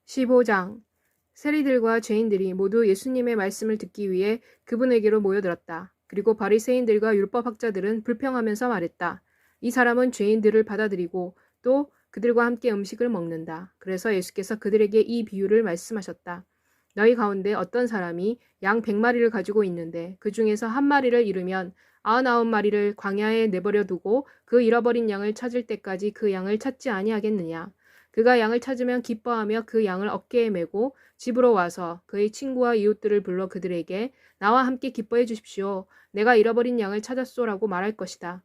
15장 세리들과 죄인들이 모두 예수님의 말씀을 듣기 위해 그분에게로 모여들었다. 그리고 바리새인들과 율법학자들은 불평하면서 말했다. 이 사람은 죄인들을 받아들이고 또 그들과 함께 음식을 먹는다. 그래서 예수께서 그들에게 이 비유를 말씀하셨다. 너희 가운데 어떤 사람이 양 100마리를 가지고 있는데 그 중에서 한 마리를 잃으면 99마리를 광야에 내버려 두고 그 잃어버린 양을 찾을 때까지 그 양을 찾지 아니하겠느냐. 그가 양을 찾으면 기뻐하며 그 양을 어깨에 메고 집으로 와서 그의 친구와 이웃들을 불러 그들에게 나와 함께 기뻐해 주십시오. 내가 잃어버린 양을 찾았소라고 말할 것이다.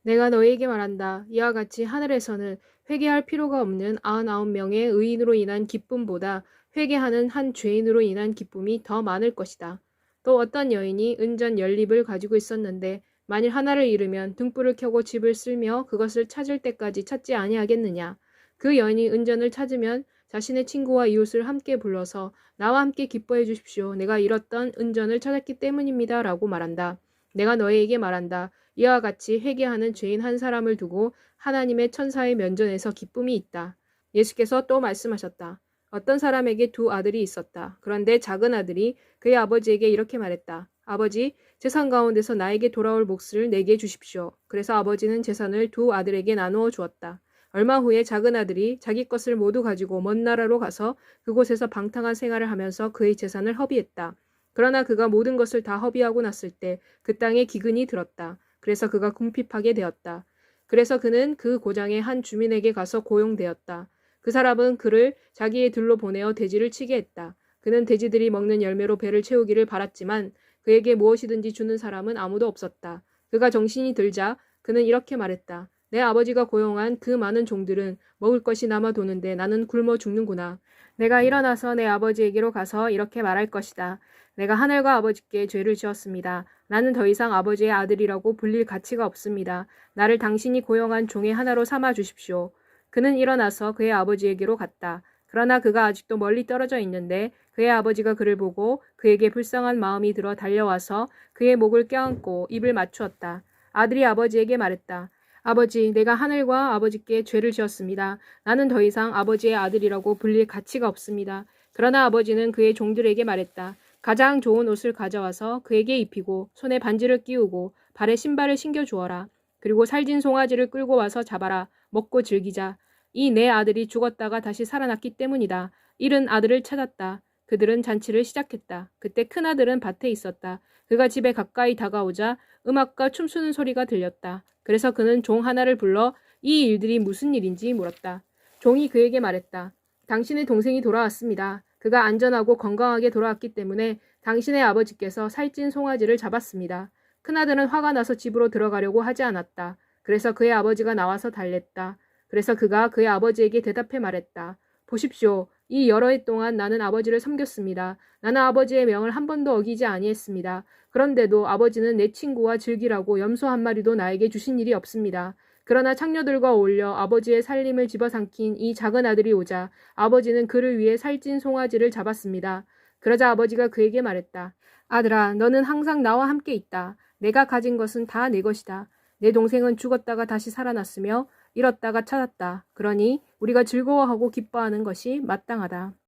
내가 너희에게 말한다. 이와 같이 하늘에서는 회개할 필요가 없는 99명의 의인으로 인한 기쁨보다 회개하는 한 죄인으로 인한 기쁨이 더 많을 것이다. 또 어떤 여인이 은전 10립을 가지고 있었는데 만일 하나를 잃으면 등불을 켜고 집을 쓸며 그것을 찾을 때까지 찾지 아니하겠느냐. 그 여인이 은전을 찾으면 자신의 친구와 이웃을 함께 불러서 나와 함께 기뻐해 주십시오. 내가 잃었던 은전을 찾았기 때문입니다. 라고 말한다. 내가 너희에게 말한다. 이와 같이 회개하는 죄인 한 사람을 두고 하나님의 천사의 면전에서 기쁨이 있다. 예수께서 또 말씀하셨다. 어떤 사람에게 두 아들이 있었다. 그런데 작은 아들이 그의 아버지에게 이렇게 말했다. 아버지, 재산 가운데서 나에게 돌아올 몫을 내게 주십시오. 그래서 아버지는 재산을 두 아들에게 나누어 주었다. 얼마 후에 작은 아들이 자기 것을 모두 가지고 먼 나라로 가서 그곳에서 방탕한 생활을 하면서 그의 재산을 허비했다. 그러나 그가 모든 것을 다 허비하고 났을 때 그 땅에 기근이 들었다. 그래서 그가 궁핍하게 되었다. 그래서 그는 그 고장의 한 주민에게 가서 고용되었다. 그 사람은 그를 자기의 들로 보내어 돼지를 치게 했다. 그는 돼지들이 먹는 열매로 배를 채우기를 바랐지만 그에게 무엇이든지 주는 사람은 아무도 없었다. 그가 정신이 들자 그는 이렇게 말했다. 내 아버지가 고용한 그 많은 종들은 먹을 것이 남아 도는데 나는 굶어 죽는구나. 내가 일어나서 내 아버지에게로 가서 이렇게 말할 것이다. 내가 하늘과 아버지께 죄를 지었습니다. 나는 더 이상 아버지의 아들이라고 불릴 가치가 없습니다. 나를 당신이 고용한 종의 하나로 삼아 주십시오. 그는 일어나서 그의 아버지에게로 갔다. 그러나 그가 아직도 멀리 떨어져 있는데 그의 아버지가 그를 보고 그에게 불쌍한 마음이 들어 달려와서 그의 목을 껴안고 입을 맞추었다. 아들이 아버지에게 말했다. 아버지, 내가 하늘과 아버지께 죄를 지었습니다. 나는 더 이상 아버지의 아들이라고 불릴 가치가 없습니다. 그러나 아버지는 그의 종들에게 말했다. 가장 좋은 옷을 가져와서 그에게 입히고 손에 반지를 끼우고 발에 신발을 신겨 주어라. 그리고 살진 송아지를 끌고 와서 잡아라. 먹고 즐기자. 이 내 아들이 죽었다가 다시 살아났기 때문이다. 잃은 아들을 찾았다. 그들은 잔치를 시작했다. 그때 큰아들은 밭에 있었다. 그가 집에 가까이 다가오자 음악과 춤추는 소리가 들렸다. 그래서 그는 종 하나를 불러 이 일들이 무슨 일인지 물었다. 종이 그에게 말했다. 당신의 동생이 돌아왔습니다. 그가 안전하고 건강하게 돌아왔기 때문에 당신의 아버지께서 살찐 송아지를 잡았습니다. 큰아들은 화가 나서 집으로 들어가려고 하지 않았다. 그래서 그의 아버지가 나와서 달랬다. 그래서 그가 그의 아버지에게 대답해 말했다. 보십시오. 이 여러 해 동안 나는 아버지를 섬겼습니다. 나는 아버지의 명을 한 번도 어기지 아니했습니다. 그런데도 아버지는 내 친구와 즐기라고 염소 한 마리도 나에게 주신 일이 없습니다. 그러나 창녀들과 어울려 아버지의 살림을 집어삼킨 이 작은 아들이 오자 아버지는 그를 위해 살찐 송아지를 잡았습니다. 그러자 아버지가 그에게 말했다. 아들아, 너는 항상 나와 함께 있다. 내가 가진 것은 다 내 것이다. 내 동생은 죽었다가 다시 살아났으며 잃었다가 찾았다. 그러니 우리가 즐거워하고 기뻐하는 것이 마땅하다.